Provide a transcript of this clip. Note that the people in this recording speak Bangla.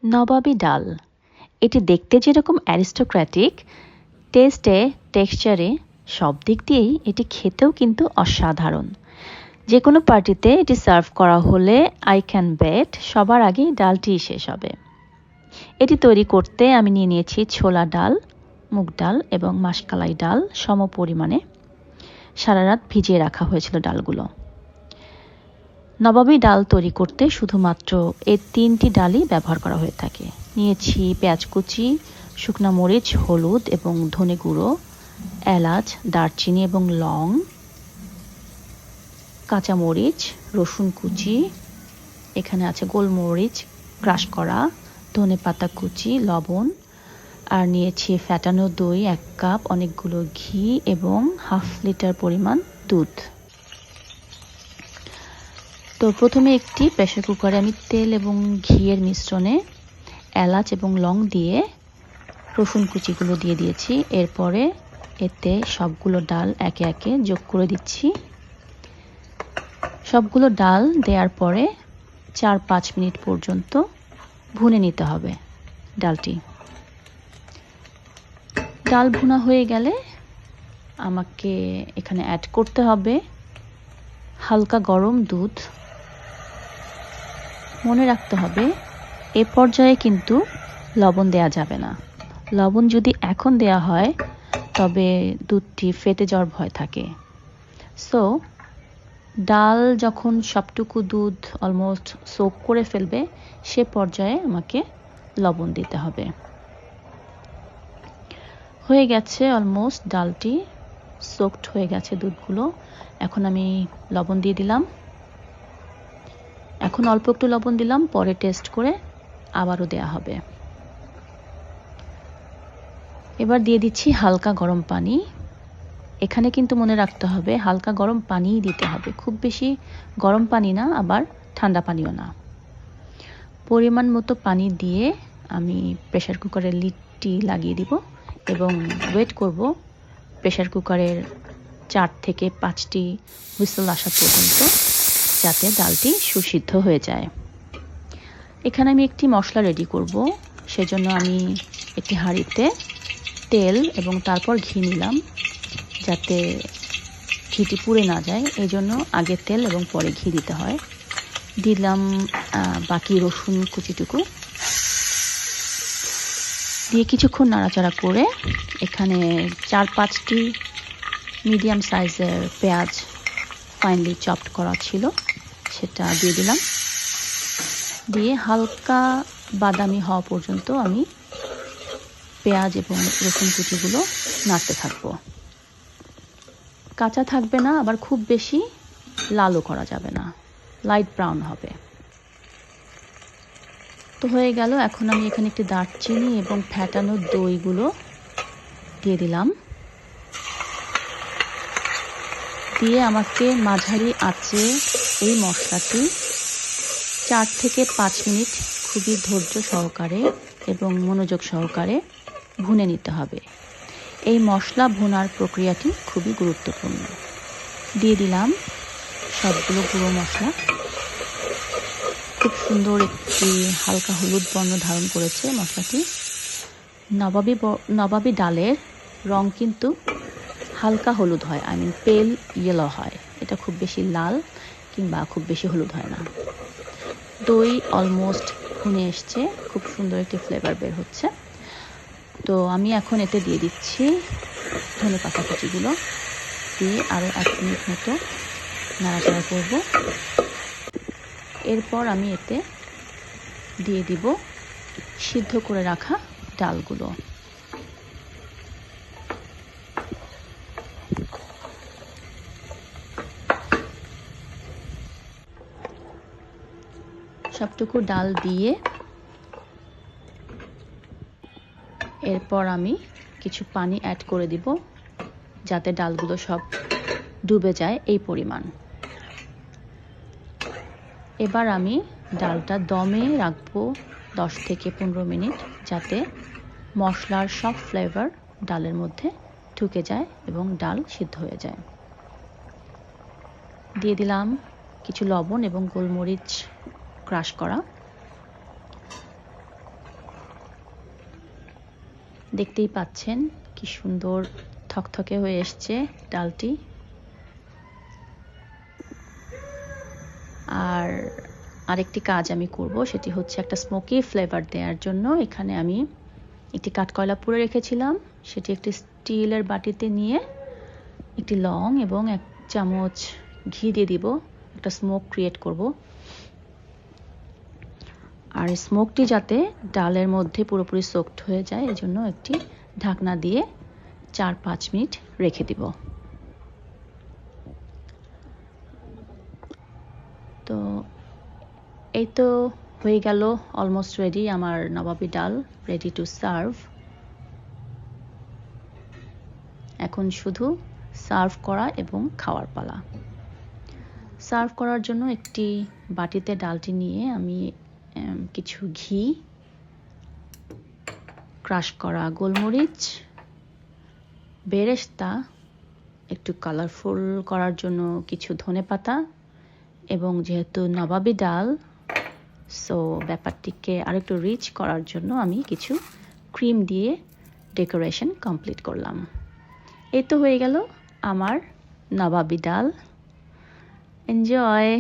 নবাবী ডাল। এটি দেখতে যেরকম অ্যারিস্টোক্র্যাটিক, টেস্টে, টেক্সচারে সব দিক দিয়েই এটি খেতেও কিন্তু অসাধারণ। যে কোনো পার্টিতে এটি সার্ভ করা হলে আই ক্যান বেট সবার আগেই ডালটি শেষ হবে। এটি তৈরি করতে আমি নিয়ে নিয়েছি ছোলা ডাল, মুগ ডাল এবং মাসকলাই ডাল সম পরিমাণে। সারা রাত ভিজিয়ে রাখা হয়েছিল ডালগুলো। নবাবী ডাল তৈরি করতে শুধুমাত্র এই 3টি ডালই ব্যবহার করা হয়ে থাকে। নিয়েছি পেঁয়াজ কুচি, শুকনো মরিচ, হলুদ এবং ধনে গুঁড়ো, এলাচ, দারচিনি এবং লং, কাঁচামরিচ, রসুন কুচি, এখানে আছে গোলমরিচ ক্রাশ করা, ধনেপাতা কুচি, লবণ, আর নিয়েছি ফ্যাটানো দই 1 কাপ, অনেকগুলো ঘি এবং হাফ লিটার পরিমাণ দুধ। তো প্রথমে একটি প্রেসার কুকারে আমি তেল এবং ঘিয়ের মিশ্রণে এলাচ এবং লং দিয়ে রসুন কুচিগুলো দিয়ে দিয়েছি। এরপরে এতে সবগুলো ডাল একে একে যোগ করে দিচ্ছি। সবগুলো ডাল দেওয়ার পরে 4-5 মিনিট পর্যন্ত ভুনে নিতে হবে ডালটি। ডাল ভুনা হয়ে গেলে আমাকে এখানে অ্যাড করতে হবে হালকা গরম দুধ। মনে রাখতে হবে এ পর্যায়ে কিন্তু লবণ দেয়া যাবে না। লবণ যদি এখন দেয়া হয় তবে দুধটি ফেটে যাওয়ার ভয় থাকে। সো ডাল যখন সবটুকু দুধ অলমোস্ট সোক করে ফেলবে সে পর্যায়ে আমাকে লবণ দিতে হবে। হয়ে গেছে অলমোস্ট, ডালটি সোকড হয়ে গেছে দুধগুলো। এখন আমি লবণ দিয়ে দিলাম। এখন অল্প একটু লবণ দিলাম, পরে টেস্ট করে আবারও দেয়া হবে। এবার দিয়ে দিচ্ছি হালকা গরম পানি। এখানে কিন্তু মনে রাখতে হবে হালকা গরম পানিই দিতে হবে, খুব বেশি গরম পানি না, আবার ঠান্ডা পানিও না। পরিমাণ মতো পানি দিয়ে আমি প্রেসার কুকারের লিডটি লাগিয়ে দিব এবং ওয়েট করব প্রেসার কুকারের 4 থেকে 5টি হুইসেল আসা পর্যন্ত, যাতে ডালটি সুসিদ্ধ হয়ে যায়। এখানে আমি একটি মশলা রেডি করব। সেজন্য আমি একটি হাঁড়িতে তেল এবং তারপর ঘি নিলাম, যাতে ঘিটি পুড়ে না যায়। এই জন্য আগে তেল এবং পরে ঘি দিতে হয়। দিলাম বাকি রসুন কুচিটুকু দিয়ে কিছুক্ষণ নাড়াচাড়া করে এখানে 4-5টি মিডিয়াম সাইজের পেঁয়াজ ফাইনলি চপড করা ছিল, সেটা দিয়ে দিলাম। দিয়ে হালকা বাদামি হওয়া পর্যন্ত আমি পেঁয়াজ এবং রসুন কুচিগুলো নাড়তে থাকবো। কাঁচা থাকবে না, আবার খুব বেশি লালও করা যাবে না, লাইট ব্রাউন হবে। তো হয়ে গেল। এখন আমি এখানে একটি দারচিনি এবং ফ্যাটানো দইগুলো দিয়ে দিলাম। দিয়ে আমাকে মাঝারি আঁচে এই মশলাটি 4 থেকে 5 মিনিট খুবই ধৈর্য সহকারে এবং মনোযোগ সহকারে ভুনে নিতে হবে। এই মশলা ভুনার প্রক্রিয়াটি খুবই গুরুত্বপূর্ণ। দিয়ে দিলাম সবগুলো গুঁড়ো মশলা। খুব সুন্দর একটি হালকা হলুদ বর্ণ ধারণ করেছে মশলাটি। নবাবী ডালের রং কিন্তু হালকা হলুদ হয়, আই মিন পেল ইয়েলো হয়। এটা খুব বেশি লাল কিংবা খুব বেশি হলুদ হয় না। দই অলমোস্ট ভুনে এসছে, খুব সুন্দর একটি ফ্লেভার বের হচ্ছে। তো আমি এখন এতে দিয়ে দিচ্ছি ধনেপাতা কুচিগুলো, দিয়ে আরও 1 মিনিট মতো নাড়াচাড়া করব। এরপর আমি এতে দিয়ে দিব সিদ্ধ করে রাখা ডালগুলো। সবটুকু ডাল দিয়ে এরপর আমি কিছু পানি অ্যাড করে দিব, যাতে ডালগুলো সব ডুবে যায় এই পরিমাণ। এবার আমি ডালটা দমে রাখবো 10 থেকে 15 মিনিট, যাতে মশলার সব ফ্লেভার ডালের মধ্যে ঢুকে যায় এবং ডাল সিদ্ধ হয়ে যায়। দিয়ে দিলাম কিছু লবণ এবং গোলমরিচ ক্রাশ করা। দেখতেই পাচ্ছেন কি সুন্দর থকথকে হয়ে এসছে ডালটি। আর আরেকটি কাজ আমি করব, সেটি হচ্ছে একটা স্মোকি ফ্লেভার দেওয়ার জন্য এখানে আমি একটি কাঠকয়লা পুড়ে রেখেছিলাম, সেটি একটি স্টিলের বাটিতে নিয়ে একটি লং এবং 1 চামচ ঘি দিয়ে দিব, একটা স্মোক ক্রিয়েট করব। আর স্মোকটি যাতে ডালের মধ্যে পুরোপুরি সোকড হয়ে যায় এজন্য একটি ঢাকনা দিয়ে 4-5 মিনিট রেখে দিব। তো এই তো হয়ে গেল, অলমোস্ট রেডি আমার নবাবী ডাল, রেডি টু সার্ভ। এখন শুধু সার্ভ করা এবং খাওয়ার পালা। সার্ভ করার জন্য একটি বাটিতে ডালটি নিয়ে আমি কিছু ঘি, ক্রাশ করা গোলমরিচ, বেরেস্তা, একটু কালারফুল করার জন্য কিছু ধনেপাতা, এবং যেহেতু নবাবী ডাল সো ব্যাপারটিকে আরেকটু রিচ করার জন্য আমি কিছু ক্রিম দিয়ে ডেকোরেশন কমপ্লিট করলাম। এই তো হয়ে গেল আমার নবাবী ডাল। এনজয়।